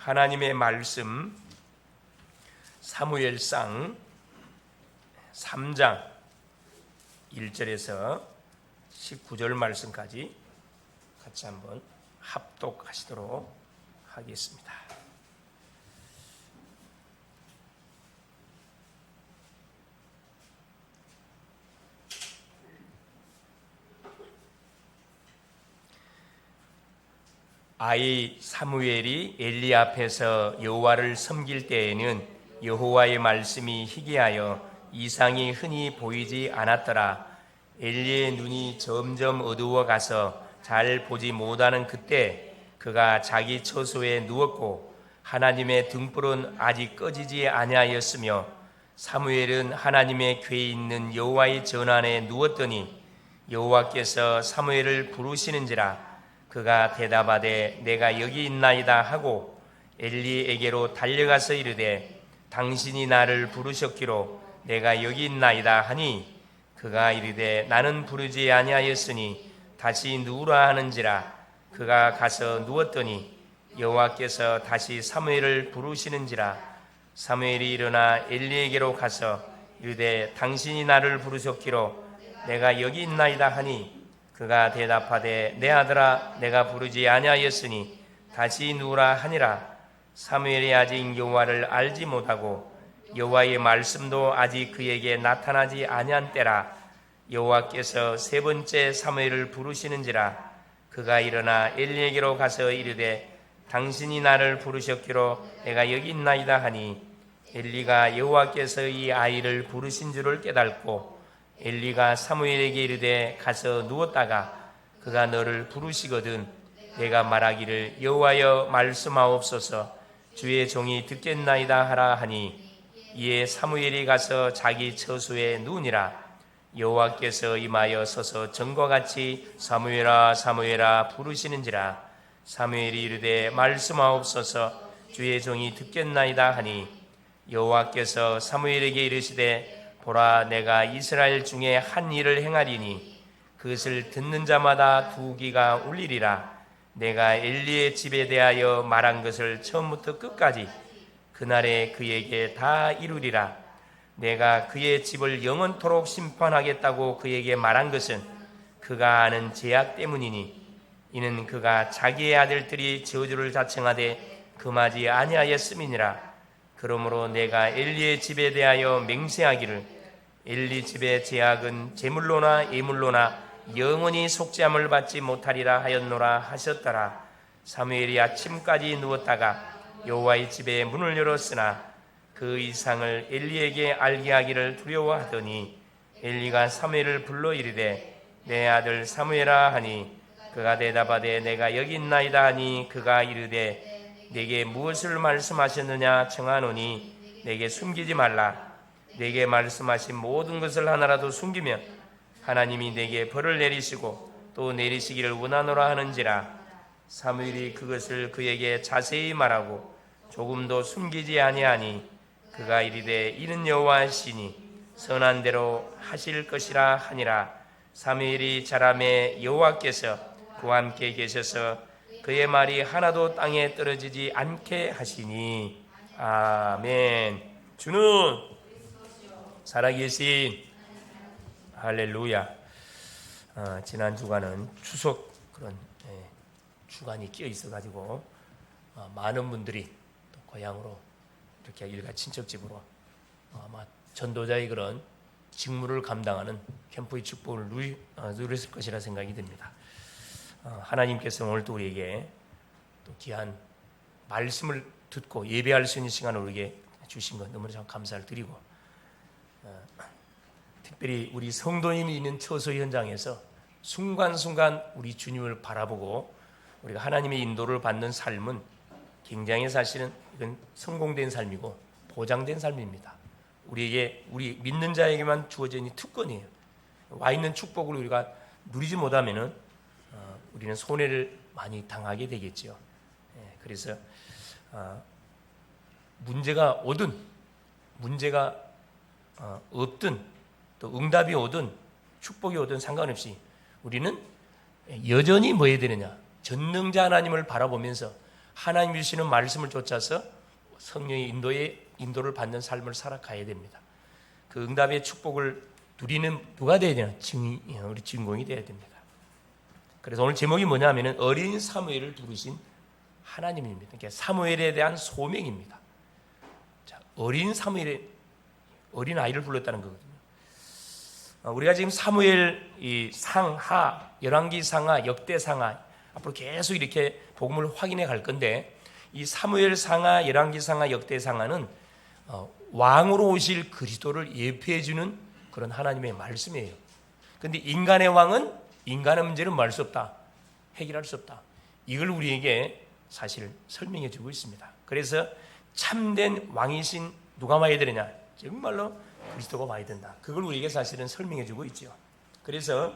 하나님의 말씀 사무엘상 3장 1절에서 19절 말씀까지 같이 한번 합독하시도록 하겠습니다. 아이 사무엘이 엘리 앞에서 여호와를 섬길 때에는 여호와의 말씀이 희귀하여 이상이 흔히 보이지 않았더라. 엘리의 눈이 점점 어두워 가서 잘 보지 못하는 그때 그가 자기 처소에 누웠고 하나님의 등불은 아직 꺼지지 아니하였으며 사무엘은 하나님의 궤에 있는 여호와의 전안에 누웠더니 여호와께서 사무엘을 부르시는지라. 그가 대답하되 내가 여기 있나이다 하고 엘리에게로 달려가서 이르되 당신이 나를 부르셨기로 내가 여기 있나이다 하니 그가 이르되 나는 부르지 아니하였으니 다시 누우라 하는지라. 그가 가서 누웠더니 여호와께서 다시 사무엘을 부르시는지라. 사무엘이 일어나 엘리에게로 가서 이르되 당신이 나를 부르셨기로 내가 여기 있나이다 하니 그가 대답하되 내 아들아 내가 부르지 아니하였으니 다시 누우라 하니라. 사무엘이 아직 여호와를 알지 못하고 여호와의 말씀도 아직 그에게 나타나지 아니한 때라. 여호와께서 세 번째 사무엘을 부르시는지라. 그가 일어나 엘리에게로 가서 이르되 당신이 나를 부르셨기로 내가 여기 있나이다 하니 엘리가 여호와께서 이 아이를 부르신 줄을 깨닫고 엘리가 사무엘에게 이르되 가서 누웠다가 그가 너를 부르시거든 내가 말하기를 여호와여 말씀하옵소서 주의 종이 듣겠나이다 하라 하니 이에 사무엘이 가서 자기 처소에 누우니라. 여호와께서 임하여 서서 전과 같이 사무엘아 사무엘아 부르시는지라. 사무엘이 이르되 말씀하옵소서 주의 종이 듣겠나이다 하니 여호와께서 사무엘에게 이르시되 보라 내가 이스라엘 중에 한 일을 행하리니 그것을 듣는 자마다 두 귀가 울리리라. 내가 엘리의 집에 대하여 말한 것을 처음부터 끝까지 그날에 그에게 다 이루리라. 내가 그의 집을 영원토록 심판하겠다고 그에게 말한 것은 그가 아는 죄악 때문이니 이는 그가 자기의 아들들이 저주를 자청하되 금하지 아니하였음이니라. 그러므로 내가 엘리의 집에 대하여 맹세하기를 엘리 집의 죄악은 제물로나 예물로나 영원히 속죄함을 받지 못하리라 하였노라 하셨더라. 사무엘이 아침까지 누웠다가 여호와의 집에 문을 열었으나 그 이상을 엘리에게 알게 하기를 두려워하더니 엘리가 사무엘을 불러 이르되 내 아들 사무엘아 하니 그가 대답하되 내가 여기 있나이다 하니 그가 이르되 내게 무엇을 말씀하셨느냐 청하노니 내게 숨기지 말라. 내게 말씀하신 모든 것을 하나라도 숨기면 하나님이 내게 벌을 내리시고 또 내리시기를 원하노라 하는지라. 사무엘이 그것을 그에게 자세히 말하고 조금도 숨기지 아니하니 그가 이르되 이는 여호와시니 선한 대로 하실 것이라 하니라. 사무엘이 자라매 여호와께서 그와 함께 계셔서 그의 말이 하나도 땅에 떨어지지 않게 하시니 아멘. 주는 살아계신 할렐루야. 지난 주간은 추석 그런 주간이 끼어 있어가지고 많은 분들이 또 고향으로 이렇게 일가 친척집으로 아마 전도자의 그런 직무를 감당하는 캠프의 축복을 누렸을 것이라 생각이 듭니다. 하나님께서 오늘 또 우리에게 또 귀한 말씀을 듣고 예배할 수 있는 시간을 우리에게 주신 것 너무나 참 감사를 드리고 특별히 우리 성도님이 있는 처소 현장에서 순간순간 우리 주님을 바라보고 우리가 하나님의 인도를 받는 삶은 굉장히 사실은 이건 성공된 삶이고 보장된 삶입니다. 우리 믿는 자에게만 주어진 특권이에요. 와 있는 축복을 우리가 누리지 못하면은 우리는 손해를 많이 당하게 되겠죠. 그래서 문제가 오든 문제가 없든 또 응답이 오든 축복이 오든 상관없이 우리는 여전히 뭐 해야 되느냐? 전능자 하나님을 바라보면서 하나님 주시는 말씀을 쫓아서 성령의 인도를 받는 삶을 살아가야 됩니다. 그 응답의 축복을 누리는 누가 되어야 되나? 우리 주인공이 되어야 됩니다. 그래서 오늘 제목이 뭐냐면 어린 사무엘을 부르신 하나님입니다. 그러니까 사무엘에 대한 소명입니다. 자, 어린 사무엘의 어린 아이를 불렀다는 거거든요. 우리가 지금 사무엘 이 상하, 열왕기 상하, 역대 상하 앞으로 계속 이렇게 복음을 확인해 갈 건데 이 사무엘 상하, 열왕기 상하, 역대 상하는 왕으로 오실 그리스도를 예표해 주는 그런 하나님의 말씀이에요. 그런데 인간의 왕은 인간의 문제는 뭐 할 수 없다. 해결할 수 없다. 이걸 우리에게 사실 설명해 주고 있습니다. 그래서 참된 왕이신 누가 와야 되느냐? 정말로 그리스도가 와야 된다. 그걸 우리에게 사실은 설명해 주고 있죠. 그래서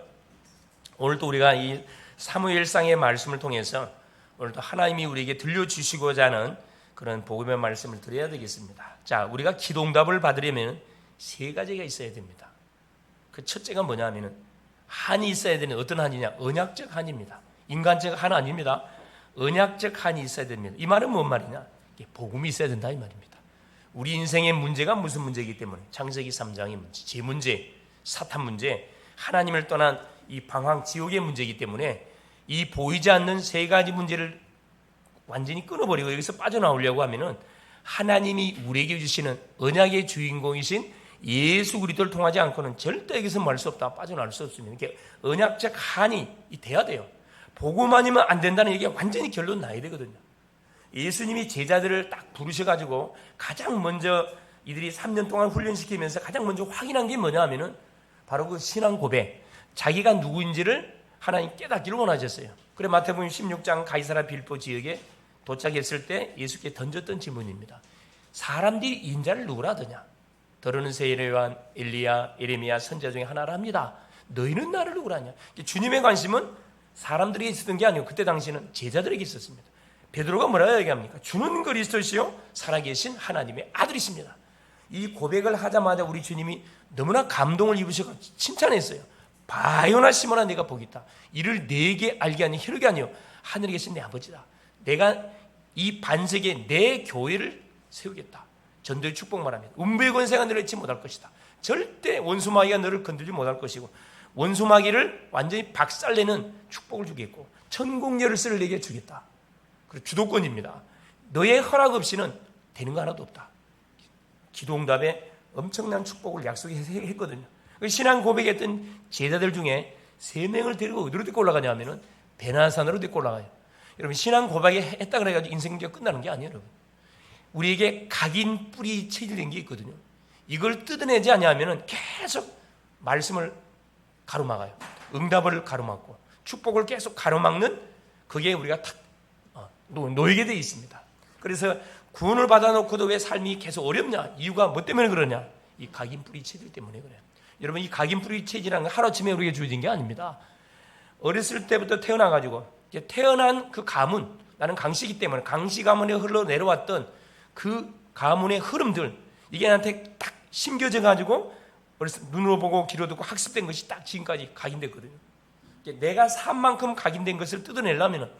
오늘도 우리가 이 사무엘상의 말씀을 통해서 오늘도 하나님이 우리에게 들려주시고자 하는 그런 복음의 말씀을 드려야 되겠습니다. 자, 우리가 기도응답을 받으려면 세 가지가 있어야 됩니다. 그 첫째가 뭐냐 하면은 한이 있어야 되는 어떤 한이냐? 언약적 한입니다. 인간적 한 아닙니다. 언약적 한이 있어야 됩니다. 이 말은 뭔 말이냐? 복음이 있어야 된다 이 말입니다. 우리 인생의 문제가 무슨 문제이기 때문에 창세기 3장의 문제, 제 문제, 사탄 문제, 하나님을 떠난 이 방황 지옥의 문제이기 때문에 이 보이지 않는 세 가지 문제를 완전히 끊어버리고 여기서 빠져나오려고 하면은 하나님이 우리에게 주시는 언약의 주인공이신 예수 그리스도를 통하지 않고는 절대 여기서 말 수 없다. 빠져나올 수 없습니다. 이렇게 언약적 한이 돼야 돼요. 복음 아니면 안 된다는 얘기가 완전히 결론 나야 되거든요. 예수님이 제자들을 딱 부르셔가지고 가장 먼저 이들이 3년 동안 훈련시키면서 가장 먼저 확인한 게 뭐냐 하면은 바로 그 신앙 고백, 자기가 누구인지를 하나님 깨닫기를 원하셨어요. 그래 마태복음 16장 가이사랴 빌보 지역에 도착했을 때 예수께 던졌던 질문입니다. 사람들이 인자를 누구라 하더냐? 더러는 세례요한, 엘리야, 예레미야 선지자 중에 하나라 합니다. 너희는 나를 누구라 하냐? 주님의 관심은 사람들에게 있었던 게 아니고 그때 당시에는 제자들에게 있었습니다. 베드로가 뭐라 얘기합니까? 주는 그리스도시요 살아계신 하나님의 아들이십니다. 이 고백을 하자마자 우리 주님이 너무나 감동을 입으셔서 칭찬했어요. 바요나 시몬아 내가 복이 있다. 이를 내게 알게 하니 혈육이 아니요 하늘에 계신 내 아버지다. 내가 이 반세기에 내 교회를 세우겠다. 전도의 축복 말합니다. 음부의 권세가 너를 잊지 못할 것이다. 절대 원수마귀가 너를 건들지 못할 것이고 원수마귀를 완전히 박살내는 축복을 주겠고 천국 열쇠를 내게 주겠다. 그리고 주도권입니다. 너의 허락 없이는 되는 거 하나도 없다. 기도응답에 엄청난 축복을 약속했거든요. 신앙 고백했던 제자들 중에 3명을 데리고 어디로 데리고 올라가냐 하면은 베나산으로 데리고 올라가요. 여러분 신앙 고백에 했다 그래가지고 인생 문제가 끝나는 게 아니에요. 여러분. 우리에게 각인 뿌리 체질된 게 있거든요. 이걸 뜯어내지 않으면은 계속 말씀을 가로막아요. 응답을 가로막고 축복을 계속 가로막는 그게 우리가 탁 놓이게 되어 있습니다. 그래서 구원을 받아놓고도 왜 삶이 계속 어렵냐? 이유가 뭐 때문에 그러냐? 이 각인 뿌리 체질 때문에 그래요. 여러분 이 각인 뿌리 체질이라는 건 하루아침에 우리에게 주어진 게 아닙니다. 어렸을 때부터 태어나가지고 태어난 그 가문, 나는 강씨이기 때문에 강씨 가문에 흘러내려왔던 그 가문의 흐름들 이게 나한테 딱 심겨져 가지고 눈으로 보고 귀로 듣고 학습된 것이 딱 지금까지 각인됐거든요. 내가 산 만큼 각인된 것을 뜯어내려면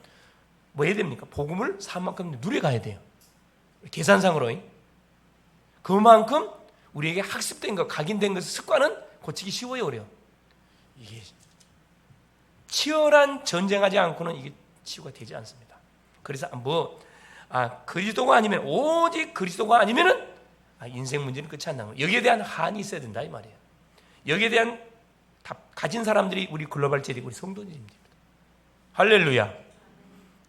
뭐 해야 됩니까? 복음을 산 만큼 누려가야 돼요. 계산상으로 그만큼 우리에게 학습된 것, 각인된 것을 습관은 고치기 쉬워요, 어려요. 이게 치열한 전쟁하지 않고는 이게 치유가 되지 않습니다. 그래서 그리스도가 아니면 오직 그리스도가 아니면은 인생 문제는 끝이 안 나는 거예요. 여기에 대한 한이 있어야 된다 이 말이에요. 여기에 대한 답 가진 사람들이 우리 글로벌 제리고 우리 성도님입니다. 할렐루야.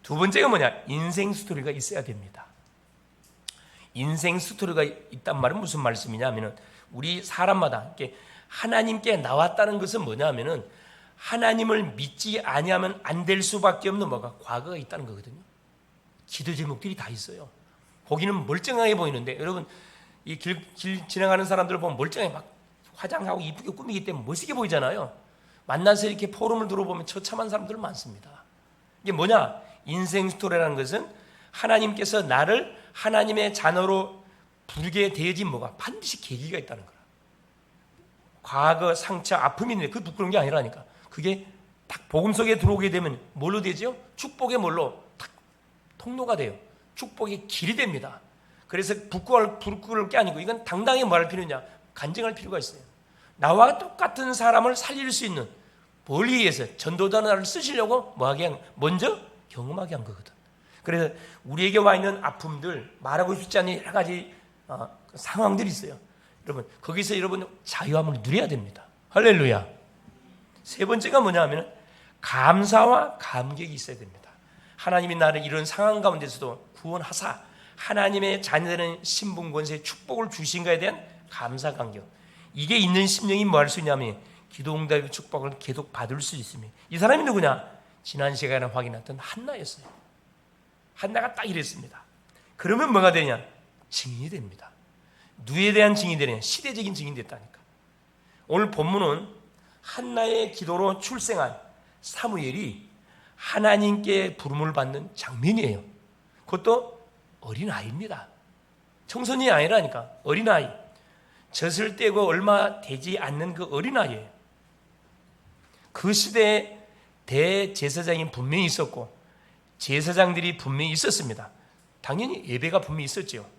두 번째가 뭐냐? 인생 스토리가 있어야 됩니다. 인생 스토리가 있단 말은 무슨 말씀이냐 하면은 우리 사람마다 이렇게 하나님께 나왔다는 것은 뭐냐 하면은 하나님을 믿지 아니하면 안 될 수밖에 없는 뭐가 과거가 있다는 거거든요. 기도 제목들이 다 있어요. 거기는 멀쩡하게 보이는데 여러분 이 길 지나가는 사람들을 보면 멀쩡하게 막 화장하고 이쁘게 꾸미기 때문에 멋있게 보이잖아요. 만나서 이렇게 포럼을 들어보면 처참한 사람들 많습니다. 이게 뭐냐? 인생 스토리라는 것은 하나님께서 나를 하나님의 자녀로 부르게 되어진 뭐가 반드시 계기가 있다는 거라. 과거 상처 아픔이 있는데 그 부끄러운 게 아니라니까. 그게 딱 복음 속에 들어오게 되면 뭘로 되죠? 축복의 뭘로 딱 통로가 돼요. 축복의 길이 됩니다. 그래서 부끄러울 게 아니고 이건 당당히 말할 필요냐, 간증할 필요가 있어요. 나와 똑같은 사람을 살릴 수 있는 멀리 위해서 전도자를 쓰시려고 먼저 경험하게 한 거거든. 그래서 우리에게 와 있는 아픔들, 말하고 싶지 않은 여러 가지 상황들이 있어요. 여러분, 거기서 여러분 자유함을 누려야 됩니다. 할렐루야. 세 번째가 뭐냐 하면 감사와 감격이 있어야 됩니다. 하나님이 나를 이런 상황 가운데서도 구원하사 하나님의 자녀되는 신분 권세의 축복을 주신 것에 대한 감사 감격, 이게 있는 심령이 뭐 할 수 있냐면 기도응답의 축복을 계속 받을 수 있습니다. 이 사람이 누구냐? 지난 시간에 확인했던 한나였어요. 한나가 딱 이랬습니다. 그러면 뭐가 되냐? 증인이 됩니다. 누구에 대한 증인이 되냐? 시대적인 증인이 됐다니까. 오늘 본문은 한나의 기도로 출생한 사무엘이 하나님께 부름을 받는 장면이에요. 그것도 어린아이입니다. 청소년이 아니라니까. 어린아이. 젖을 떼고 얼마 되지 않는 그 어린아이예요. 그 시대에 대제사장이 분명히 있었고 제사장들이 분명히 있었습니다. 당연히 예배가 분명히 있었죠.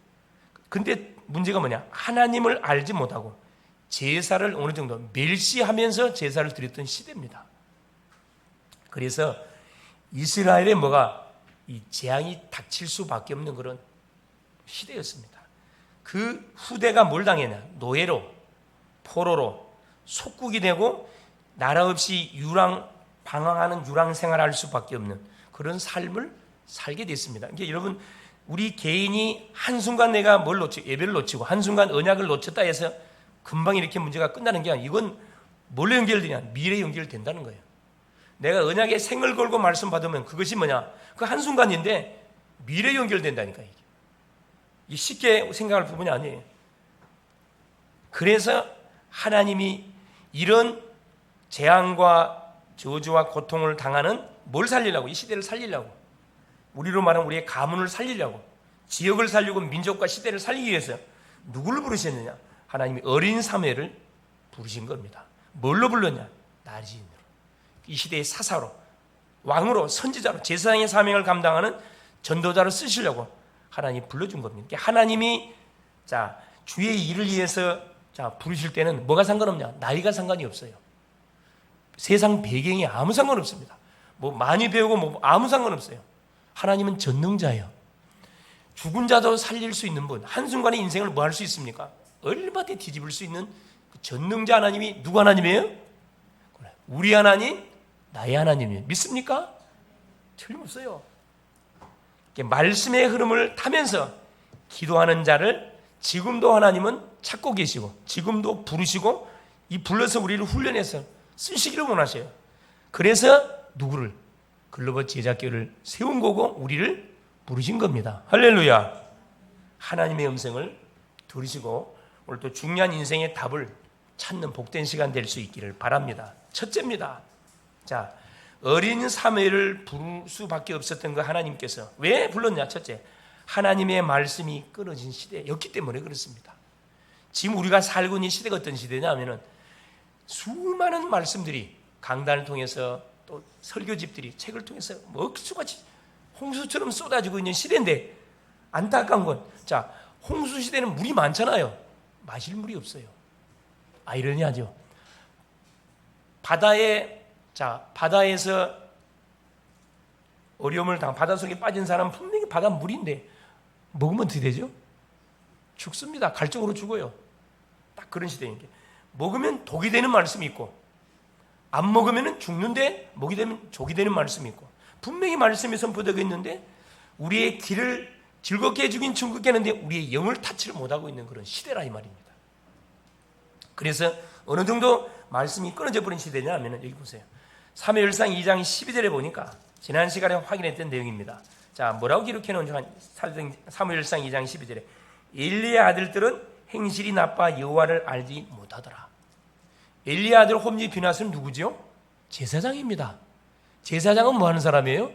근데 문제가 뭐냐? 하나님을 알지 못하고 제사를 어느 정도 멸시하면서 제사를 드렸던 시대입니다. 그래서 이스라엘에 이 재앙이 닥칠 수밖에 없는 그런 시대였습니다. 그 후대가 뭘 당했냐? 노예로, 포로로, 속국이 되고 나라 없이 방황하는 유랑 생활을 할 수밖에 없는 그런 삶을 살게 됐습니다. 그러니까 여러분, 우리 개인이 한순간 내가 예배를 놓치고 한순간 언약을 놓쳤다 해서 금방 이렇게 문제가 끝나는 게 아니라 이건 뭘로 연결되냐? 미래에 연결된다는 거예요. 내가 언약에 생을 걸고 말씀 받으면 그것이 뭐냐? 그 한순간인데 미래에 연결된다니까. 이게 쉽게 생각할 부분이 아니에요. 그래서 하나님이 이런 재앙과 저주와 고통을 당하는 뭘 살리려고? 이 시대를 살리려고. 우리로 말하면 우리의 가문을 살리려고, 지역을 살리고 민족과 시대를 살리기 위해서 누구를 부르셨느냐? 하나님이 어린 사무엘을 부르신 겁니다. 뭘로 불렀냐? 나지인으로. 이 시대의 사사로, 왕으로, 선지자로, 제사장의 사명을 감당하는 전도자로 쓰시려고 하나님이 불러준 겁니다. 하나님이 주의 일을 위해서 부르실 때는 뭐가 상관없냐? 나이가 상관이 없어요. 세상 배경이 아무 상관없습니다. 많이 배우고 아무 상관없어요. 하나님은 전능자예요. 죽은 자도 살릴 수 있는 분, 한순간에 인생을 뭐 할 수 있습니까? 얼마든지 뒤집을 수 있는 그 전능자 하나님이 누구 하나님이에요? 우리 하나님, 나의 하나님이에요. 믿습니까? 틀림없어요. 말씀의 흐름을 타면서 기도하는 자를 지금도 하나님은 찾고 계시고 지금도 부르시고 이 불러서 우리를 훈련해서 쓰시기를 원하셔요. 그래서 누구를? 글로벌 제자교를 세운 거고 우리를 부르신 겁니다. 할렐루야. 하나님의 음성을 들으시고 오늘 또 중요한 인생의 답을 찾는 복된 시간 될 수 있기를 바랍니다. 첫째입니다. 어린 사무엘을 부를 수밖에 없었던 그 하나님께서 왜 불렀냐? 첫째, 하나님의 말씀이 끊어진 시대였기 때문에 그렇습니다. 지금 우리가 살고 있는 시대가 어떤 시대냐 하면은 수많은 말씀들이 강단을 통해서 또 설교집들이 책을 통해서 억수같이 홍수처럼 쏟아지고 있는 시대인데 안타까운 건 홍수 시대는 물이 많잖아요. 마실 물이 없어요. 아이러니하죠. 바다에서 어려움을 바다 속에 빠진 사람은 분명히 바다 물인데 먹으면 어떻게 되죠? 죽습니다. 갈증으로 죽어요. 딱 그런 시대인 게 먹으면 독이 되는 말씀이 있고 안 먹으면 죽는데 먹이 되면 족이 되는 말씀이 있고 분명히 말씀이 선포되고 있는데 우리의 귀를 즐겁게 해주긴 즐겁게 하는데 우리의 영을 타치를 못하고 있는 그런 시대라 이 말입니다. 그래서 어느 정도 말씀이 끊어져 버린 시대냐 하면 여기 보세요. 사무엘상 2장 12절에 보니까 지난 시간에 확인했던 내용입니다. 뭐라고 기록해 놓은지 사무엘상 2장 12절에 엘리의 아들들은 행실이 나빠 여호와를 알지 못하더라. 엘리의 아들 홈리 비나스는 누구죠? 제사장입니다. 제사장은 뭐 하는 사람이에요?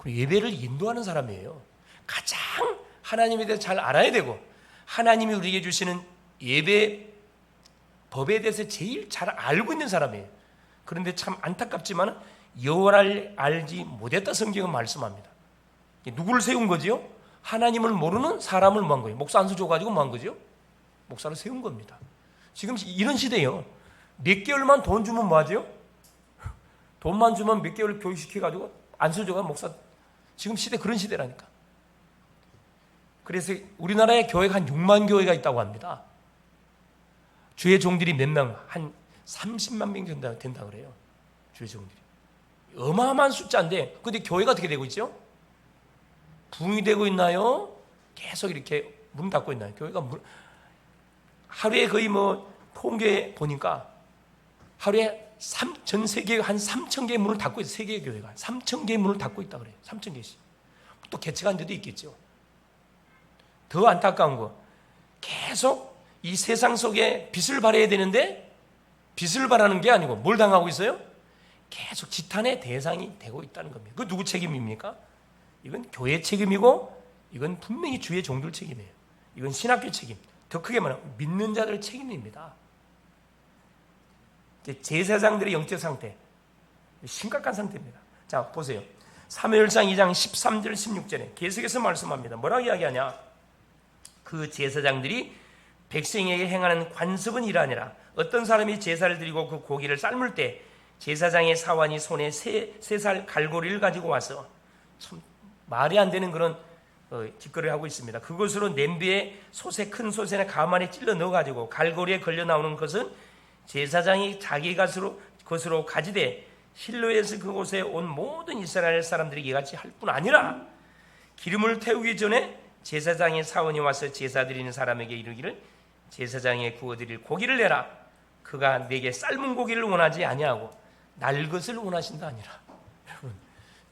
예배를 인도하는 사람이에요. 가장 하나님에 대해서 잘 알아야 되고 하나님이 우리에게 주시는 예배 법에 대해서 제일 잘 알고 있는 사람이에요. 그런데 참 안타깝지만 여호와를 알지 못했다 성경은 말씀합니다. 누구를 세운 거지요? 하나님을 모르는 사람을 모은 거예요. 목사 안수 줘가지고 모은 거죠. 목사를 세운 겁니다. 지금 이런 시대예요. 몇 개월만 돈 주면 뭐하죠? 돈만 주면 몇 개월 교육시켜가지고 안수 줘가 목사. 지금 시대 그런 시대라니까. 그래서 우리나라에 교회가 한 6만 교회가 있다고 합니다. 주의 종들이 몇 명? 한 30만 명 된다 그래요. 주의 종들이. 어마어마한 숫자인데, 근데 교회가 어떻게 되고 있죠? 붕이 되고 있나요? 계속 이렇게 문 닫고 있나요? 교회가 하루에 거의 통계 보니까 하루에 전 세계에 한 3,000개의 문을 닫고 있어요. 세계 교회가 3,000개의 문을 닫고 있다 그래요. 3,000개씩. 또 개척한 데도 있겠죠. 더 안타까운 거, 계속 이 세상 속에 빛을 발해야 되는데 빛을 발하는 게 아니고 뭘 당하고 있어요? 계속 지탄의 대상이 되고 있다는 겁니다. 그 누구 책임입니까? 이건 교회 책임이고 이건 분명히 주의 종들 책임이에요. 이건 신학교 책임. 더 크게 말하면 믿는 자들 책임입니다. 제사장들의 영적 상태, 심각한 상태입니다. 자, 보세요. 사무엘상 2장 13절 16절에 계속해서 말씀합니다. 뭐라고 이야기하냐? 그 제사장들이 백성에게 행하는 관습은 이러하니라. 어떤 사람이 제사를 드리고 그 고기를 삶을 때 제사장의 사환이 손에 세 살 갈고리를 가지고 와서, 참 말이 안 되는 그런 짓거리를 하고 있습니다. 그것으로 냄비에 큰 솥에나 가마 안에 찔러 넣어가지고 갈고리에 걸려 나오는 것은 제사장이 자기 것으로 가지되 실로에서 그곳에 온 모든 이스라엘 사람들이 이같이 할 뿐 아니라 기름을 태우기 전에 제사장의 사원이 와서 제사 드리는 사람에게 이르기를 제사장에 구워드릴 고기를 내라. 그가 내게 삶은 고기를 원하지 아니하고 날 것을 원하신다 아니라. 여러분,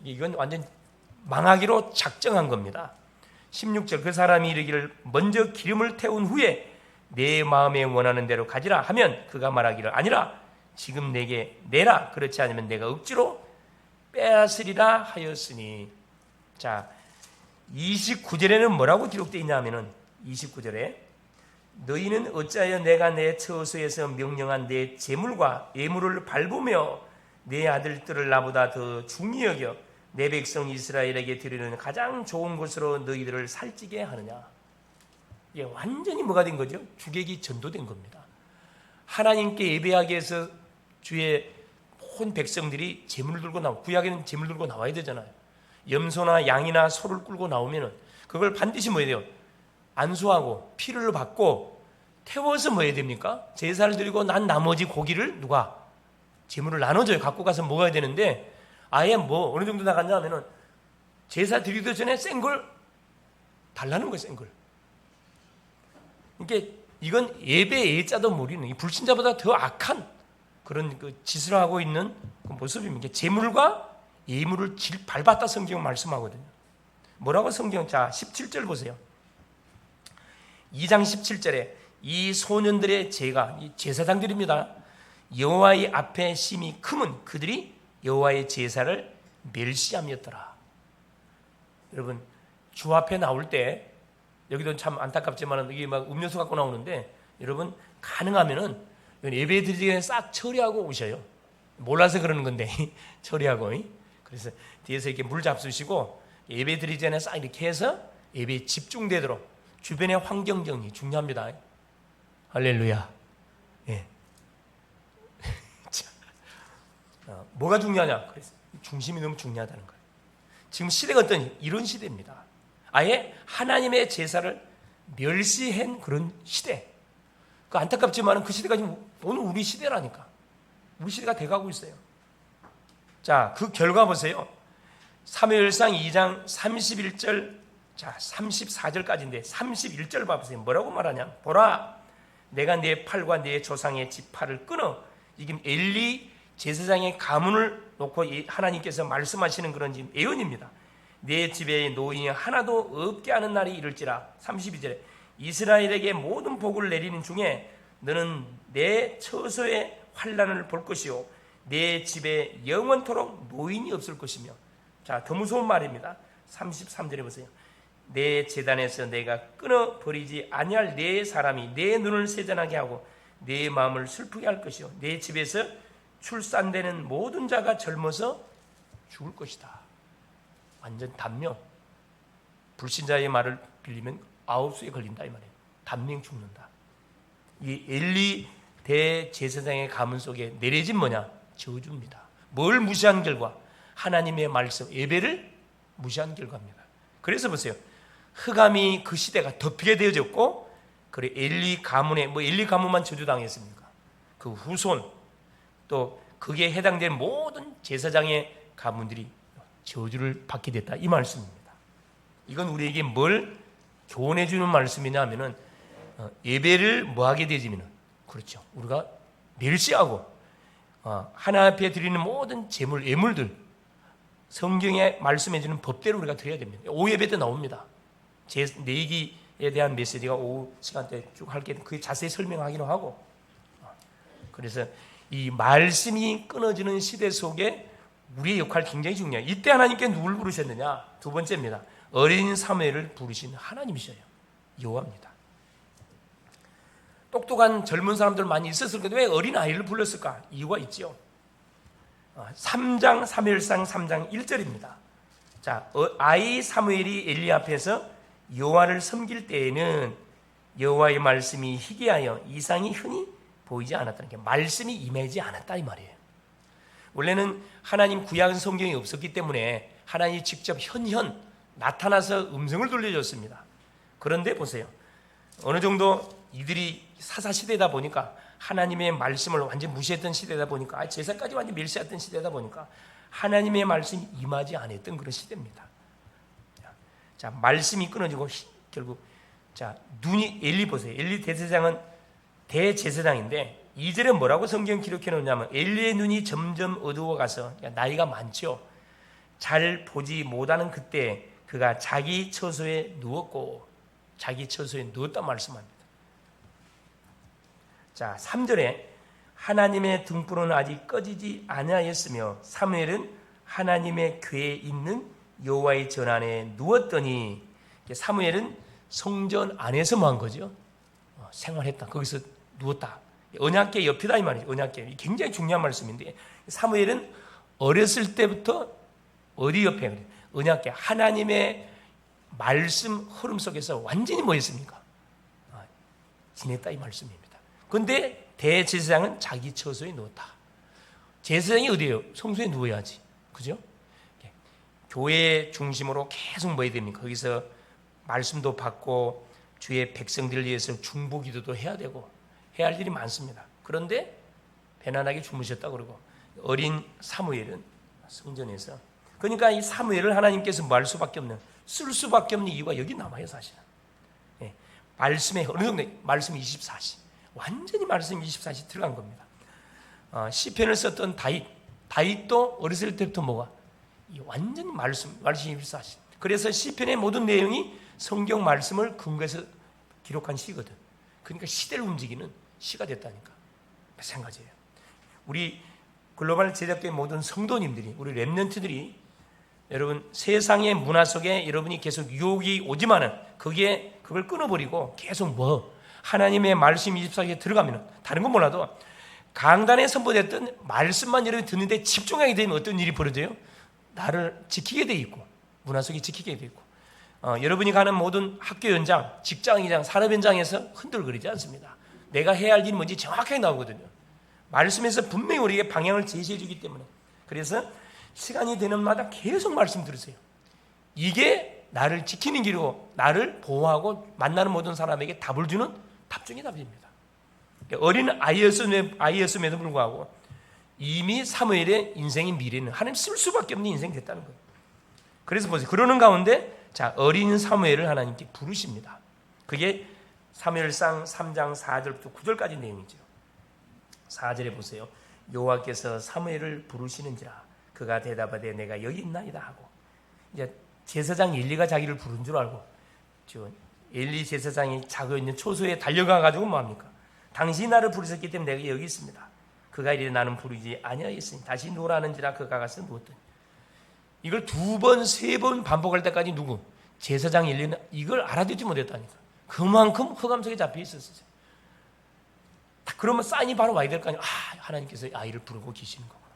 이건 완전 망하기로 작정한 겁니다. 16절 그 사람이 이르기를 먼저 기름을 태운 후에 내 마음에 원하는 대로 가지라 하면 그가 말하기를 아니라 지금 내게 내라. 그렇지 않으면 내가 억지로 빼앗으리라 하였으니. 자, 29절에는 뭐라고 기록되어 있냐 하면은 29절에 너희는 어찌하여 내가 내 처소에서 명령한 내 재물과 예물을 밟으며 내 아들들을 나보다 더 중히 여겨 내 백성 이스라엘에게 드리는 가장 좋은 것으로 너희들을 살찌게 하느냐. 이게 완전히 뭐가 된 거죠? 주객이 전도된 겁니다. 하나님께 예배하기 위해서 주의 모든 백성들이 재물을 들고 구약에는 재물 들고 나와야 되잖아요. 염소나 양이나 소를 끌고 나오면은 그걸 반드시 뭐 해야 돼요? 안수하고 피를 받고 태워서 뭐 해야 됩니까? 제사를 드리고 난 나머지 고기를 누가? 재물을 나눠줘요. 갖고 가서 먹어야 되는데 아예 어느 정도 나갔냐 하면은 제사 드리기 전에 센 걸 달라는 거예요. 센 걸. 그러니까 이건 예배 예자도 모르는 이 불신자보다 더 악한 그런 그 짓을 하고 있는 그 모습입니다. 재물과 예물을 밟았다 성경은 말씀하거든요. 뭐라고 성경? 자, 17절 보세요. 2장 17절에 이 소년들의 죄가, 이 제사장들입니다. 여호와의 앞에 심히 크면 그들이 여호와의 제사를 멸시함이었더라. 여러분, 주 앞에 나올 때 여기도 참 안타깝지만 이게 막 음료수 갖고 나오는데 여러분 가능하면은 예배 드리기 전에 싹 처리하고 오셔요. 몰라서 그러는 건데 처리하고. 그래서 뒤에서 이렇게 물 잡수시고 예배 드리기 전에 싹 이렇게 해서 예배에 집중되도록 주변의 환경 정리 중요합니다. 할렐루야. 예. 뭐가 중요하냐? 그래서 중심이 너무 중요하다는 거예요. 지금 시대가 어떤 이런 시대입니다. 아예 하나님의 제사를 멸시한 그런 시대. 그 안타깝지만 그 시대가 지금 오늘 우리 시대라니까. 우리 시대가 돼가고 있어요. 자, 그 결과 보세요. 사무엘상 2장 31절, 자 34절까지인데 31절 봐보세요. 뭐라고 말하냐? 보라, 내가 내 팔과 내 조상의 지팔을 끊어. 이게 엘리 제사장의 가문을 놓고 하나님께서 말씀하시는 그런 지금 예언입니다. 내 집에 노인이 하나도 없게 하는 날이 이를지라. 32절에 이스라엘에게 모든 복을 내리는 중에 너는 내 처소에 환난을 볼 것이요 내 집에 영원토록 노인이 없을 것이며. 자, 더 무서운 말입니다. 33절에 보세요. 내 제단에서 내가 끊어버리지 아니할 내 사람이 내 눈을 세잔하게 하고 내 마음을 슬프게 할 것이요 내 집에서 출산되는 모든 자가 젊어서 죽을 것이다. 완전 단명. 불신자의 말을 빌리면 9수에 걸린다 이 말이에요. 단명 죽는다. 이 엘리 대제사장의 가문 속에 내려진 뭐냐? 저주입니다. 뭘 무시한 결과? 하나님의 말씀, 예배를 무시한 결과입니다. 그래서 보세요. 흑암이 그 시대가 덮이게 되어졌고, 그래 엘리 가문에 엘리 가문만 저주당했습니까? 그 후손 또 그게 해당된 모든 제사장의 가문들이 저주를 받게 됐다 이 말씀입니다. 이건 우리에게 뭘 교훈해 주는 말씀이냐 하면은 예배를 뭐하게 되지면은 그렇죠. 우리가 멸시하고 하나님 앞에 드리는 모든 제물, 예물들 성경에 말씀해 주는 법대로 우리가 드려야 됩니다. 오후 예배 때 나옵니다. 제 내기에 대한 메시지가 오후 시간대 쭉 할게 그게 자세히 설명하기로 하고 그래서 이 말씀이 끊어지는 시대 속에 우리의 역할이 굉장히 중요해요. 이때 하나님께 누굴 부르셨느냐? 두 번째입니다. 어린 사무엘을 부르신 하나님이셔요. 여호와입니다. 똑똑한 젊은 사람들 많이 있었을 텐데 왜 어린 아이를 불렀을까? 이유가 있죠. 3장 사무엘상 3장 1절입니다. 자, 아이 사무엘이 엘리 앞에서 여호와를 섬길 때에는 여호와의 말씀이 희귀하여 이상이 흔히 보이지 않았다는 게 말씀이 임하지 않았다 이 말이에요. 원래는 하나님 구약 성경이 없었기 때문에 하나님이 직접 현현 나타나서 음성을 돌려줬습니다. 그런데 보세요. 어느 정도 이들이 사사시대다 보니까 하나님의 말씀을 완전 무시했던 시대다 보니까 제사까지 완전 멸시했던 시대다 보니까 하나님의 말씀이 임하지 않았던 그런 시대입니다. 자, 말씀이 끊어지고 결국 자 눈이 엘리 보세요. 엘리 대제사장은 대제사장인데 2절에 뭐라고 성경 기록해 놓냐면 엘리의 눈이 점점 어두워가서 나이가 많죠. 잘 보지 못하는 그때 그가 자기 처소에 누웠고 자기 처소에 누웠다 말씀합니다. 자 3절에 하나님의 등불은 아직 꺼지지 아니하였으며 사무엘은 하나님의 궤에 있는 여호와의 전 안에 누웠더니 사무엘은 성전 안에서 뭐 한 거죠? 생활했다. 거기서 누웠다. 언약궤 옆이다 이 말이죠. 언약궤. 굉장히 중요한 말씀인데 사무엘은 어렸을 때부터 어디 옆에 언약궤 하나님의 말씀 흐름 속에서 완전히 뭐 했습니까? 지냈다 이 말씀입니다. 그런데 대제사장은 자기 처소에 누웠다. 제사장이 어디예요? 성소에 누워야지. 그죠? 교회 중심으로 계속 뭐 해야 됩니까? 거기서 말씀도 받고 주의 백성들을 위해서 중보기도도 해야 되고 해야 할 일이 많습니다. 그런데 편안하게 주무셨다 그러고 어린 사무엘은 성전에서 그러니까 이 사무엘을 하나님께서 뭐 할 수밖에 없는 쓸 수밖에 없는 이유가 여기 남아요 사실은. 말씀에 어느 정도 말씀 24시 완전히 말씀 24시 들어간 겁니다. 시편을 썼던 다윗도 어렸을 때부터 뭐가 완전히 말씀 24시. 그래서 시편의 모든 내용이 성경 말씀을 근거해서 기록한 시거든. 그러니까 시대를 움직이는 시가 됐다니까. 마찬가지예요. 우리 글로벌 제작교회 모든 성도님들이 우리 렘넌트들이 여러분 세상의 문화 속에 여러분이 계속 유혹이 오지만은 그걸 끊어버리고 계속 하나님의 말씀 24시에 들어가면 다른 건 몰라도 강단에 선포됐던 말씀만 여러분이 듣는데 집중하게 되면 어떤 일이 벌어져요? 나를 지키게 돼 있고 문화 속에 지키게 돼 있고 여러분이 가는 모든 학교 현장, 직장 현장, 산업 현장에서 흔들거리지 않습니다. 내가 해야 할 일이 뭔지 정확하게 나오거든요. 말씀에서 분명히 우리에게 방향을 제시해 주기 때문에 그래서 시간이 되는 마다 계속 말씀 들으세요. 이게 나를 지키는 길이고 나를 보호하고 만나는 모든 사람에게 답을 주는 답 중의 답입니다. 어린 아이였음에도 불구하고 이미 사무엘의 인생의 미래는 하나님 쓸 수밖에 없는 인생이 됐다는 거예요. 그래서 보세요. 그러는 가운데 자 어린 사무엘을 하나님께 부르십니다. 그게 사무엘상 3장 4절부터 9절까지 내용이죠. 4절에 보세요. 여호와께서 사무엘을 부르시는지라 그가 대답하되 내가 여기 있나이다 하고 이제 제사장 엘리가 자기를 부른 줄 알고 엘리 제사장이 자고 있는 초소에 달려가 가지고 뭐합니까? 당신이 나를 부르셨기 때문에 내가 여기 있습니다. 그가 이르되 나는 부르지 아니하였으니 다시 누우라는지라 그가 가서 누웠더니 이걸 2번, 3번 반복할 때까지 누구? 제사장 엘리는 이걸 알아듣지 못했다니까. 그만큼 흑암 속에 잡혀 있었어요. 그러면 사인이 바로 와야 될 거 아니에요. 하나님께서 아이를 부르고 계시는 거구나.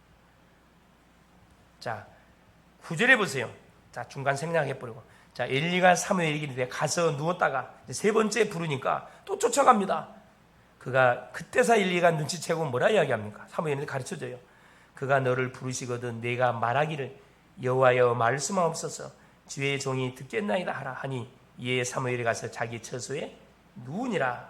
자, 9절에 보세요. 자, 중간 생략해버리고. 자, 엘리가 사무엘에게 이르되 가서 누웠다가 세 번째 부르니까 또 쫓아갑니다. 그때서 엘리가 눈치채고 뭐라 이야기합니까? 사무엘이 가르쳐줘요. 그가 너를 부르시거든 내가 말하기를 여호와여 말씀하옵소서 주의 종이 듣겠나이다 하라 하니 이에 사무엘이 가서 자기 처소에 누우니라.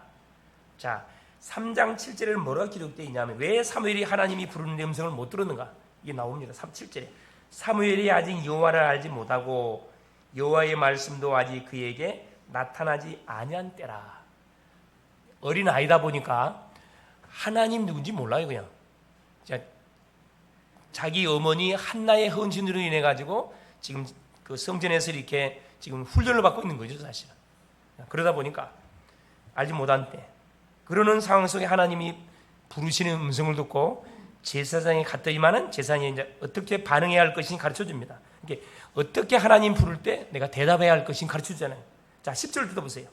자, 3장 7절에는 뭐라고 기록되어 있냐면 왜 사무엘이 하나님이 부르는 음성을 못 들었는가? 이게 나옵니다. 7절에 사무엘이 아직 여호와를 알지 못하고 여호와의 말씀도 아직 그에게 나타나지 아니한 때라. 어린 아이다 보니까 하나님 누군지 몰라요. 그냥 자기 어머니 한나의 헌신으로 인해 가지고 지금 그 성전에서 이렇게 지금 훈련을 받고 있는 거죠, 사실은. 그러다 보니까 알지 못한 때, 그러는 상황 속에 하나님이 부르시는 음성을 듣고 제사장에 갔더니만은 제사장이 이제 어떻게 반응해야 할 것인지 가르쳐 줍니다. 이게 어떻게 하나님 부를 때 내가 대답해야 할 것인지 가르쳐 주잖아요. 자, 10절 뜯어보세요.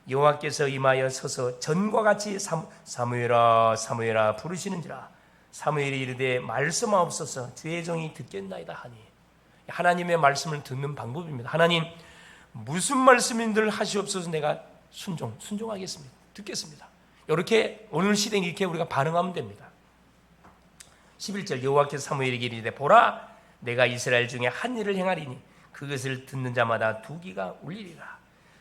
여호와께서 임하여 서서 전과 같이 사무엘아 사무엘아 부르시는지라. 사무엘이 이르되 말씀하옵소서 주의 종이 듣겠나이다 하니. 하나님의 말씀을 듣는 방법입니다. 하나님 무슨 말씀인들 하시옵소서 내가 순종하겠습니다. 듣겠습니다. 이렇게 오늘 시대에 이렇게 우리가 반응하면 됩니다. 11절 여호와께서 사무엘에게 이르되 보라 내가 이스라엘 중에 한 일을 행하리니 그것을 듣는 자마다 두기가 울리리라.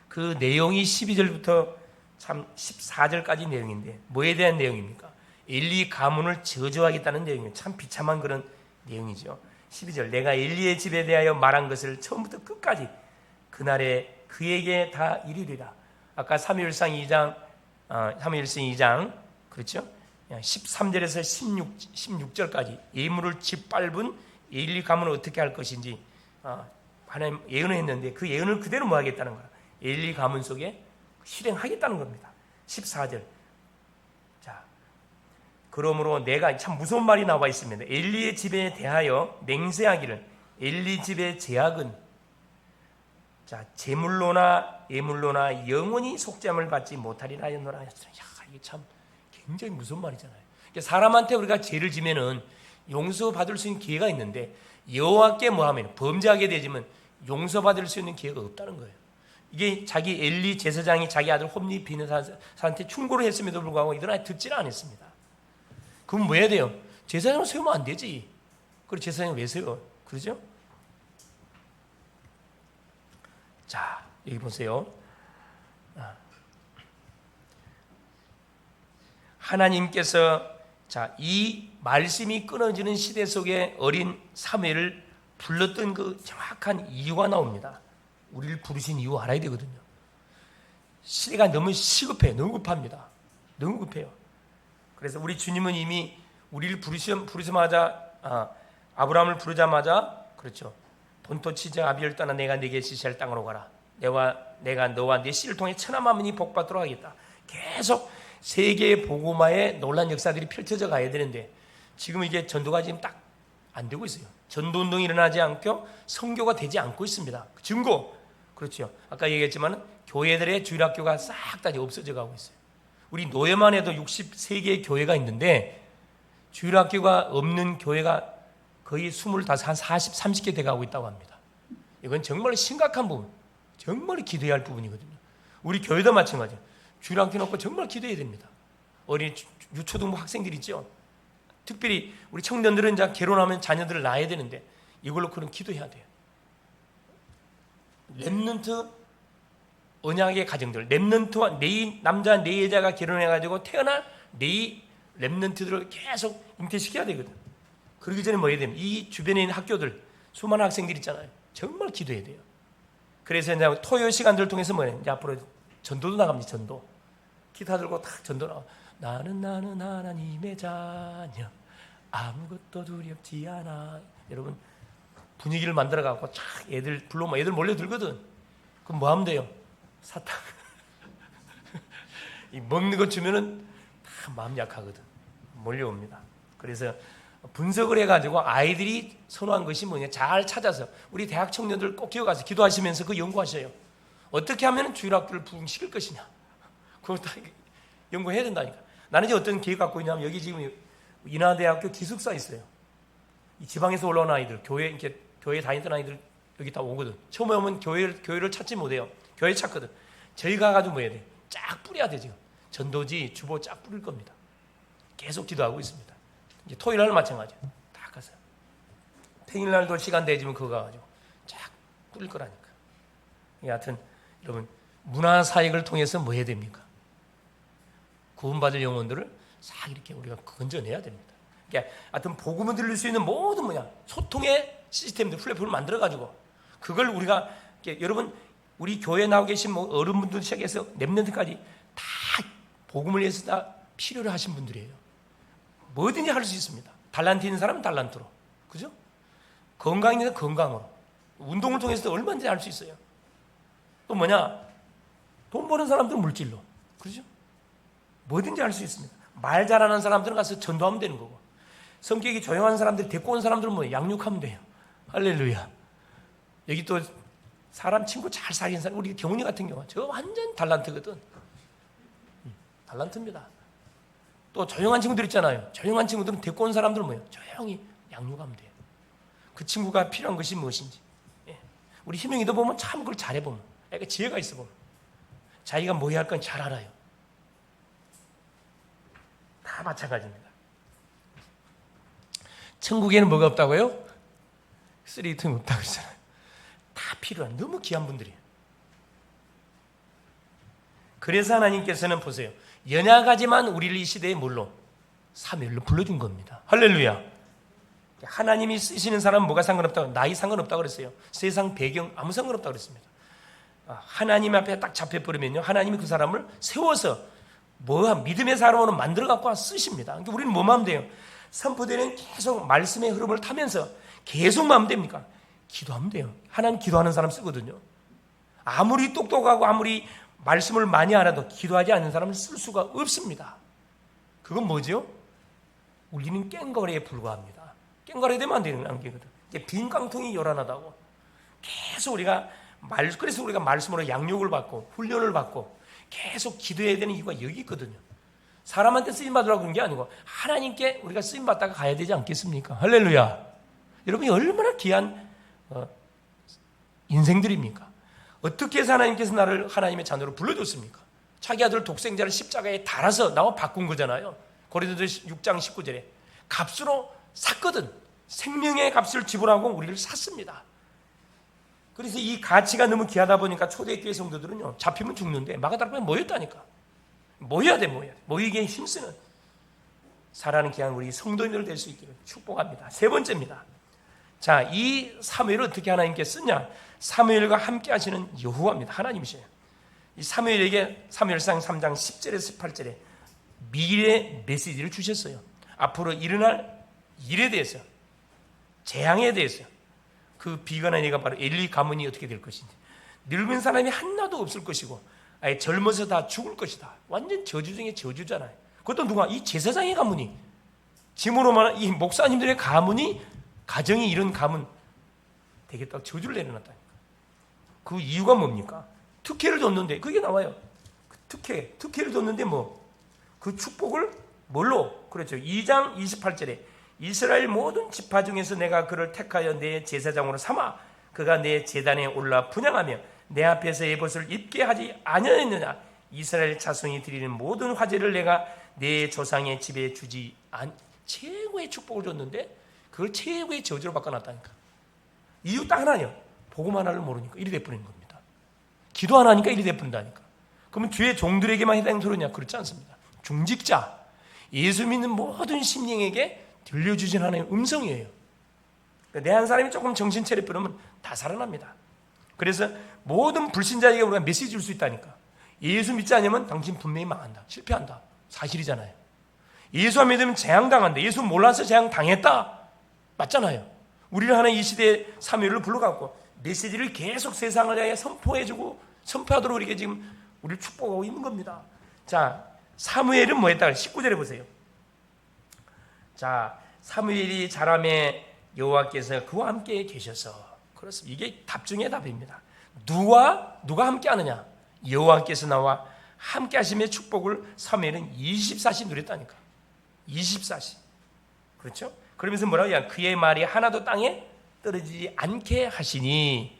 그 내용이 12절부터 참 14절까지 내용인데 뭐에 대한 내용입니까? 엘리 가문을 저주하겠다는 내용이에요. 참 비참한 그런 내용이죠. 12절 내가 엘리의 집에 대하여 말한 것을 처음부터 끝까지 그날에 그에게 다 이르리라. 아까 사무엘상 2장 그렇죠? 13절에서 16절까지 예물을 짓밟은 엘리 가문을 어떻게 할 것인지 하나님 예언을 했는데 그 예언을 그대로 뭐 하겠다는 거야. 엘리 가문 속에 실행하겠다는 겁니다. 14절 자, 그러므로 내가 참 무서운 말이 나와 있습니다. 엘리의 집에 대하여 맹세하기를 엘리 집의 제약은 자 제물로나 예물로나 영원히 속죄함을 받지 못하리라 하였노라. 이게 참 굉장히 무서운 말이잖아요. 사람한테 우리가 죄를 지면은 용서받을 수 있는 기회가 있는데 여호와께 뭐하면 범죄하게 되지만 용서받을 수 있는 기회가 없다는 거예요. 이게 자기 엘리 제사장이 자기 아들 홈리 비느사한테 충고를 했음에도 불구하고 이들 아예 듣지는 않았습니다. 그럼 뭐 해야 돼요? 제사장을 세우면 안 되지. 그리고 제사장을 왜 세워? 그러죠? 자, 여기 보세요. 하나님께서 자, 이 말씀이 끊어지는 시대 속에 어린 사무엘을 불렀던 그 정확한 이유가 나옵니다. 우리를 부르신 이유 알아야 되거든요. 시대가 너무 시급해요. 너무 급합니다. 너무 급해요. 그래서 우리 주님은 이미 우리를 부르자마자 아브라함을 부르자마자 그렇죠. 본토 치즈 아비를 떠나 내가 네게 지시할 땅으로 가라. 내가 너와 네 씨를 통해 천하 만민이 복받도록 하겠다. 계속 세계 복음화의 놀라운 역사들이 펼쳐져 가야 되는데 지금 이게 전도가 지금 딱 안 되고 있어요. 전도 운동이 일어나지 않고 선교가 되지 않고 있습니다. 증거 그렇죠. 아까 얘기했지만 교회들의 주일학교가 싹 다 없어져 가고 있어요. 우리 노예만 해도 63개의 교회가 있는데 주일학교가 없는 교회가 거의 25, 한 40, 30개 돼가고 있다고 합니다. 이건 정말 심각한 부분, 정말 기도해야 할 부분이거든요. 우리 교회도 마찬가지예요. 주일학교 놓고 정말 기도해야 됩니다. 어린 유초등부 학생들 있죠. 특별히 우리 청년들은 이제 결혼하면 자녀들을 낳아야 되는데 이걸로 그런 기도해야 돼요. 렘넌트 언약의 가정들, 렘넌트와 남자 네 여자가 결혼해가지고 태어날 네 렘넌트들을 계속 잉태시켜야 되거든. 그러기 전에 뭐 해야 되면 이 주변에 있는 학교들 수많은 학생들 있잖아요. 정말 기도해야 돼요. 그래서 이제 토요 시간들을 통해서 뭐예요? 이제 앞으로 전도도 나갑니다. 전도 기타 들고 딱 전도 나와. 나는 하나님의 자녀 아무것도 두렵지 않아. 여러분 분위기를 만들어 갖고 쫙 애들 불러면 애들 몰려들거든. 그럼 뭐 하면 돼요? 사탕 이 먹는 거 주면은 다 마음 약하거든. 몰려옵니다. 그래서 분석을 해가지고 아이들이 선호한 것이 뭐냐 잘 찾아서 우리 대학 청년들 꼭 기억하세요. 기도하시면서 그 연구하셔요. 어떻게 하면 주일학교를 부흥시킬 것이냐 그걸 다 연구해야 된다니까. 나는 이제 어떤 계획 갖고 있냐면 여기 지금 인하대학교 기숙사 있어요. 이 지방에서 올라온 아이들 교회 이렇게 교회 다니던 아이들 여기 다 오거든. 처음에 오면 교회를 찾지 못해요. 교회 찾거든. 저희 가가지고 뭐 해야 돼? 쫙 뿌려야 돼. 지금 전도지 주보 쫙 뿌릴 겁니다. 계속 기도하고 있습니다. 이제 토요일 날 마찬가지예요. 다 가세요. 평일날도 시간 되지면 그거 가가지고 쫙 뿌릴 거라니까. 여하튼 여러분, 문화 사역을 통해서 뭐 해야 됩니까? 구원받을 영혼들을 싹 이렇게 우리가 건져내야 됩니다. 그러니까 하여튼 복음을 들릴 수 있는 모든 소통의 시스템들, 플랫폼을 만들어가지고 그걸 우리가 여러분, 우리 교회에 나와 계신 어른분들 시작해서 랩런트까지 다 복음을 위해서 다 필요로 하신 분들이에요. 뭐든지 할 수 있습니다. 달란트 있는 사람은 달란트로, 그죠? 건강 있는 사람은 건강으로, 운동을 통해서도 얼마든지 할 수 있어요. 또 돈 버는 사람들은 물질로, 그죠? 뭐든지 할 수 있습니다. 말 잘하는 사람들은 가서 전도하면 되는 거고, 성격이 조용한 사람들, 데리고 온 사람들은 양육하면 돼요. 할렐루야. 여기 또 사람 친구 잘 사귀는 사람, 우리 경훈이 같은 경우 저 완전 달란트거든. 달란트입니다. 또 조용한 친구들 있잖아요. 조용한 친구들은 데리고 온 사람들은 조용히 양육하면 돼요. 그 친구가 필요한 것이 무엇인지. 우리 희명이도 보면 참 그걸 잘해보면, 그러니까 지혜가 있어 보면 자기가 뭐 해야 할 건 잘 알아요. 다 마찬가지입니다. 천국에는 뭐가 없다고요? 쓰레기통이 없다고 했잖아요. 다 필요한, 너무 귀한 분들이에요. 그래서 하나님께서는 보세요, 연약하지만 우리를 이 시대에 뭘로? 사멸로 불러준 겁니다. 할렐루야. 하나님이 쓰시는 사람은 뭐가 상관없다고? 나이 상관없다고 그랬어요. 세상 배경 아무 상관없다고 그랬습니다. 하나님 앞에 딱 잡혀버리면요, 하나님이 그 사람을 세워서 믿음의 사람으로 만들어 갖고 쓰십니다. 그러니까 우리는 뭐만 하면 돼요? 선포되는 계속 말씀의 흐름을 타면서 계속 뭐 하면 됩니까? 기도하면 돼요. 하나님 기도하는 사람 쓰거든요. 아무리 똑똑하고 아무리 말씀을 많이 알아도 기도하지 않는 사람은 쓸 수가 없습니다. 그건 뭐죠? 우리는 깽거리에 불과합니다. 깽거리 되면 안 되는 관계거든. 빈 깡통이 요란하다고. 계속 그래서 우리가 말씀으로 양육을 받고 훈련을 받고 계속 기도해야 되는 이유가 여기 있거든요. 사람한테 쓰임 받으라고 그런 게 아니고 하나님께 우리가 쓰임 받다가 가야 되지 않겠습니까? 할렐루야. 여러분이 얼마나 귀한 인생들입니까? 어떻게 해서 하나님께서 나를 하나님의 자녀로 불러줬습니까? 자기 아들 독생자를 십자가에 달아서 나와 바꾼 거잖아요. 고린도서 6장 19절에 값으로 샀거든. 생명의 값을 지불하고 우리를 샀습니다. 그래서 이 가치가 너무 귀하다 보니까 초대교회 성도들은요, 잡히면 죽는데 마가다락방에 모였다니까. 모여야 돼. 모이기에 힘쓰는 살아가는 귀한 우리 성도님들 될 수 있기를 축복합니다. 세 번째입니다. 자, 이 사무엘을 어떻게 하나님께 쓰냐? 사무엘과 함께 하시는 여호와입니다. 하나님이세요. 이 사무엘에게 사무엘상 3장 10절에서 18절에 미래 메시지를 주셨어요. 앞으로 일어날 일에 대해서, 재앙에 대해서, 그 비관한 얘기가 바로 엘리 가문이 어떻게 될 것인지, 늙은 사람이 하나도 없을 것이고 아예 젊어서 다 죽을 것이다. 완전 저주 중에 저주잖아요. 그것도 누가? 이 제사장의 가문이, 짐으로 말하는 이 목사님들의 가문이, 가정이 이런 가문 되겠다고 저주를 내려놨다니까. 그 이유가 뭡니까? 특혜를 줬는데, 그게 나와요. 특혜를 줬는데 그 축복을 뭘로? 그렇죠. 2장 28절에 이스라엘 모든 지파 중에서 내가 그를 택하여 내 제사장으로 삼아 그가 내 제단에 올라 분향하며 내 앞에서 에봇을 입게 하지 아니하였느냐. 이스라엘 자손이 드리는 모든 화제를 내가 내 조상의 집에 주지 최고의 축복을 줬는데 그걸 최고의 저주로 바꿔놨다니까. 이유 딱 하나예요. 복음 하나를 모르니까 이리 돼버리는 겁니다. 기도 안 하니까 이리 돼버린다니까. 그러면 주의 종들에게만 해당되는 소리냐? 그렇지 않습니다. 중직자, 예수 믿는 모든 심령에게 들려주신 하나님의 음성이에요. 내 한 사람이 조금 정신 차려 버리면 다 살아납니다. 그래서 모든 불신자에게 우리가 메시지 줄 수 있다니까. 예수 믿지 않으면 당신 분명히 망한다, 실패한다. 사실이잖아요. 예수 안 믿으면 재앙당한다. 예수 몰라서 재앙당했다. 맞잖아요. 우리를 하는 이 시대의 사무엘을 불러갖고 메시지를 계속 세상을 향해 선포해주고 선포하도록 우리에게 지금 우리를 축복하고 있는 겁니다. 자, 사무엘은 뭐 했다? 19절에 보세요. 자, 사무엘이 자라매 여호와께서 그와 함께 계셔서, 그렇습니다. 이게 답 중에 답입니다. 누가 함께 하느냐? 여호와께서 나와 함께 하심의 축복을 사무엘은 24시 누렸다니까. 24시. 그렇죠? 그러면서 뭐라고 해야? 그의 말이 하나도 땅에 떨어지지 않게 하시니,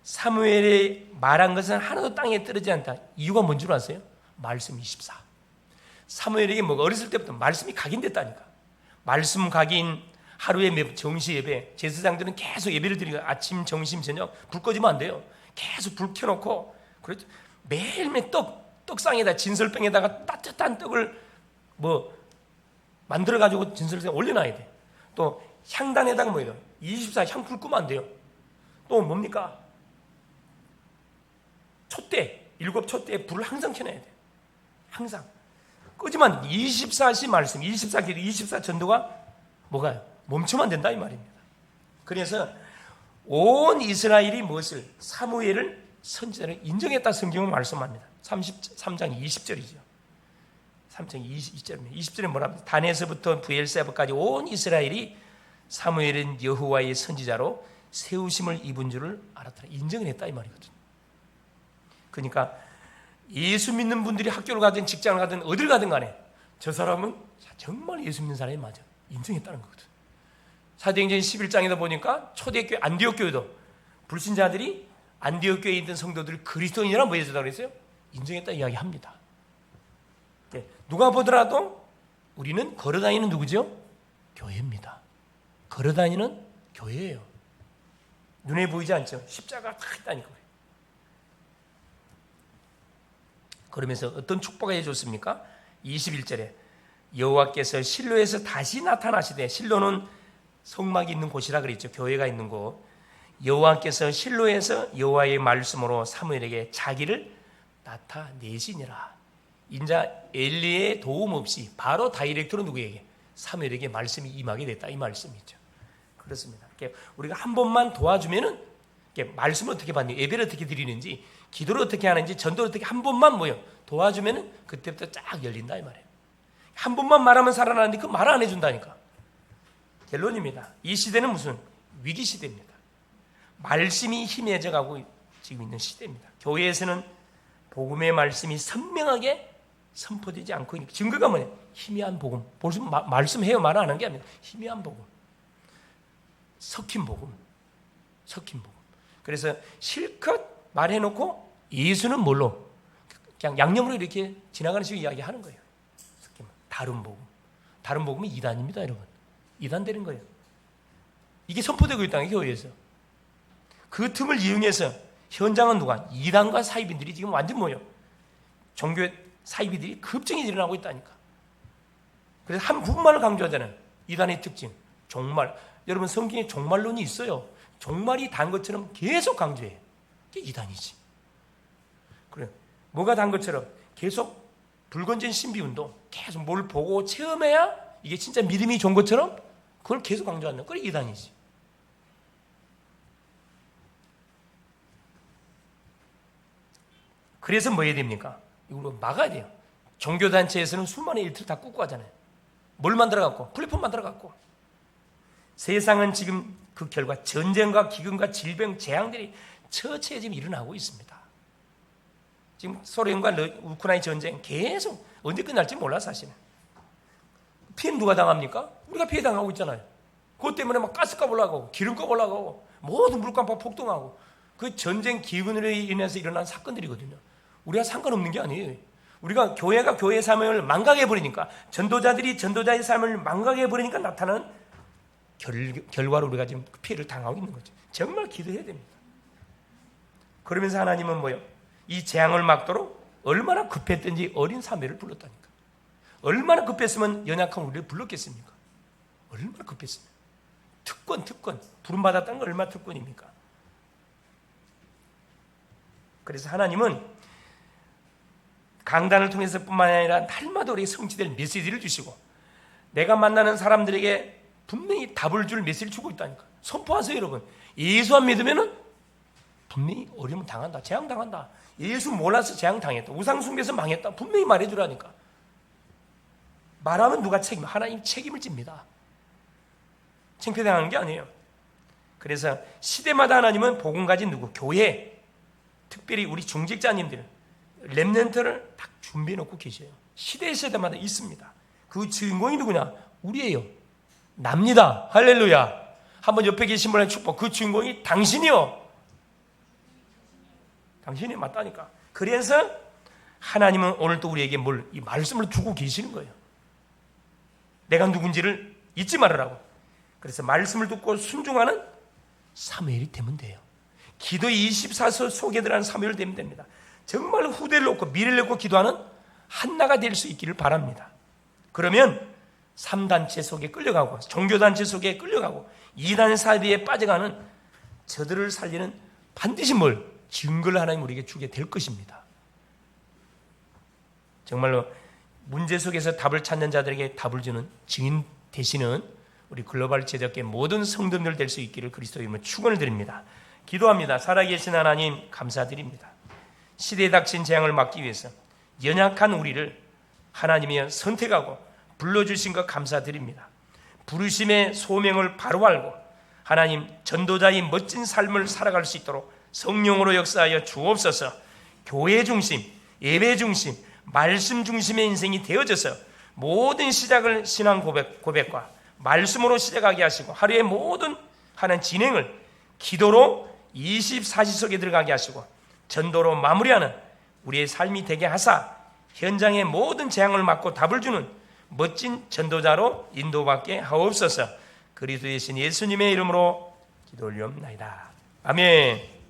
사무엘이 말한 것은 하나도 땅에 떨어지지 않다. 이유가 뭔 줄 아세요? 말씀 24. 사무엘에게 뭐가 어렸을 때부터 말씀이 각인됐다니까. 말씀 각인, 하루에 정시 예배, 제사장들은 계속 예배를 드리고 아침, 점심, 저녁 불 꺼지면 안 돼요. 계속 불 켜놓고, 그래도 매일매일 떡상에다 진설병에다가 따뜻한 떡을 만들어가지고 진설병에 올려놔야 돼. 또 향단에다가 뭐예요? 24 향불 끄면 안 돼요. 또 뭡니까? 촛대, 7 촛대에 불을 항상 켜놔야 돼. 항상. 끄지만 24시 말씀, 24길, 24 전도가 뭐가요? 멈추면 안 된다 이 말입니다. 그래서 온 이스라엘이 무엇을? 사무엘을 선지자를 인정했다 성경은 말씀합니다. 33장 20절이죠. 3장 20절입니다. 20절에 뭐랍니까? 단에서부터 브엘세바까지 온 이스라엘이 사무엘은 여호와의 선지자로 세우심을 입은 줄을 알았다. 인정을 했다 이 말이거든요. 그러니까 예수 믿는 분들이 학교를 가든 직장을 가든 어딜 가든 간에 저 사람은 정말 예수 믿는 사람이 맞아. 인정했다는 거거든. 사도행전 11장에도 보니까 초대교회 안디옥 교회도 불신자들이 안디옥 교회에 있던 성도들을 그리스도인이라 뭐 해주다고 그랬어요? 인정했다 이야기합니다. 누가 보더라도 우리는 걸어다니는 누구죠? 교회입니다. 걸어다니는 교회예요. 눈에 보이지 않죠? 십자가가 딱 있다니까. 그러면서 어떤 축복을 해줬습니까? 21절에 여호와께서 실로에서 다시 나타나시되, 실로는 성막이 있는 곳이라 그랬죠. 교회가 있는 곳. 여호와께서 실로에서 여호와의 말씀으로 사무엘에게 자기를 나타내시니라. 인자 엘리의 도움 없이 바로 다이렉트로 누구에게? 사무엘에게 말씀이 임하게 됐다 이 말씀이죠. 그렇습니다. 우리가 한 번만 도와주면은 말씀을 어떻게 받는지, 예배를 어떻게 드리는지, 기도를 어떻게 하는지, 전도를 어떻게 한 번만 도와주면은 그때부터 쫙 열린다 이 말이에요. 한 번만 말하면 살아나는데 그 말 안 해준다니까. 결론입니다. 이 시대는 무슨 위기 시대입니다. 말씀이 희미해져 가고 지금 있는 시대입니다. 교회에서는 복음의 말씀이 선명하게 선포되지 않고 있는 증거가 뭐냐? 희미한 복음. 벌써 말씀해요 말 안 하는 게 아니라 희미한 복음, 섞인 복음, 섞인 복음. 그래서 실컷 말해놓고 예수는 뭘로? 그냥 양념으로 이렇게 지나가는 식으로 이야기하는 거예요. 다른 복음. 다른 복음이 이단입니다, 여러분. 이단되는 거예요. 이게 선포되고 있다는 게 교회에서. 그 틈을 이용해서 현장은 누가? 이단과 사이비들이 지금 완전 종교 사이비들이 급증이 일어나고 있다니까. 그래서 한 부분만을 강조하자는 이단의 특징, 종말. 여러분 성경에 종말론이 있어요. 종말이 단 것처럼 계속 강조해요. 그게 이단이지. 그래, 뭐가 단 것처럼 계속 불건전 신비운동, 계속 뭘 보고 체험해야 이게 진짜 믿음이 좋은 것처럼 그걸 계속 강조하는 그게 이단이지. 그래서 뭐 해야 됩니까? 이걸 막아야 돼요. 종교단체에서는 수많은 일들을 다 꾹고 하잖아요. 뭘 만들어갖고? 플랫폼 만들어갖고. 세상은 지금 그 결과 전쟁과 기근과 질병, 재앙들이 처처에 지금 일어나고 있습니다. 지금 소련과 우크라이나 전쟁 계속 언제 끝날지 몰라 사실은. 피해는 누가 당합니까? 우리가 피해 당하고 있잖아요. 그것 때문에 막 가스값 올라가고 기름값 올라가고 모든 물가가 폭등하고 그 전쟁 기근으로 인해서 일어난 사건들이거든요. 우리가 상관없는 게 아니에요. 우리가 교회가 교회의 삶을 망각해버리니까, 전도자들이 전도자의 삶을 망각해버리니까 나타나는 결과로 우리가 지금 피해를 당하고 있는 거죠. 정말 기도해야 됩니다. 그러면서 하나님은 이 재앙을 막도록 얼마나 급했든지 어린 사무엘을 불렀다니까. 얼마나 급했으면 연약한 우리를 불렀겠습니까? 얼마나 급했으면. 특권. 부름받았다는 건 얼마나 특권입니까? 그래서 하나님은 강단을 통해서 뿐만 아니라 날마다 우리에게 성취될 메시지를 주시고, 내가 만나는 사람들에게 분명히 답을 줄 메시지를 주고 있다니까. 선포하세요 여러분. 예수 안 믿으면 분명히 어려움 당한다, 재앙 당한다, 예수 몰라서 재앙 당했다, 우상 숭배해서 망했다, 분명히 말해주라니까. 말하면 누가 책임? 하나님 책임을 집니다. 창피당하는 게 아니에요. 그래서 시대마다 하나님은 복음 가진 누구? 교회, 특별히 우리 중직자님들, 렘넌트를 딱 준비해 놓고 계셔요. 시대마다 있습니다. 그 주인공이 누구냐? 우리예요. 납니다. 할렐루야. 한번 옆에 계신 분의 축복, 그 주인공이 당신이요. 당신이 맞다니까. 그래서 하나님은 오늘도 우리에게 이 말씀을 두고 계시는 거예요. 내가 누군지를 잊지 말으라고. 그래서 말씀을 듣고 순종하는 사무엘이 되면 돼요. 기도 24서 속에 들어간 사무엘 되면 됩니다. 정말 후대를 놓고 미래를 놓고 기도하는 한나가 될 수 있기를 바랍니다. 그러면 3단체 속에 끌려가고 종교단체 속에 끌려가고 2단 사이에 빠져가는 저들을 살리는 반드시 증거를 하나님 우리에게 주게 될 것입니다. 정말로 문제 속에서 답을 찾는 자들에게 답을 주는 증인 되시는 우리 글로벌 제작계 모든 성도들 될 수 있기를 그리스도의 이름으로 축원을 드립니다. 기도합니다. 살아계신 하나님 감사드립니다. 시대에 닥친 재앙을 막기 위해서 연약한 우리를 하나님이 선택하고 불러주신 것 감사드립니다. 부르심의 소명을 바로 알고 하나님 전도자의 멋진 삶을 살아갈 수 있도록 성령으로 역사하여 주옵소서. 교회 중심, 예배 중심, 말씀 중심의 인생이 되어져서 모든 시작을 신앙 고백과 말씀으로 시작하게 하시고 하루의 모든 하는 진행을 기도로 24시 속에 들어가게 하시고 전도로 마무리하는 우리의 삶이 되게 하사 현장의 모든 재앙을 막고 답을 주는 멋진 전도자로 인도받게 하옵소서. 그리스도의 신 예수님의 이름으로 기도 올리옵나이다. 아멘.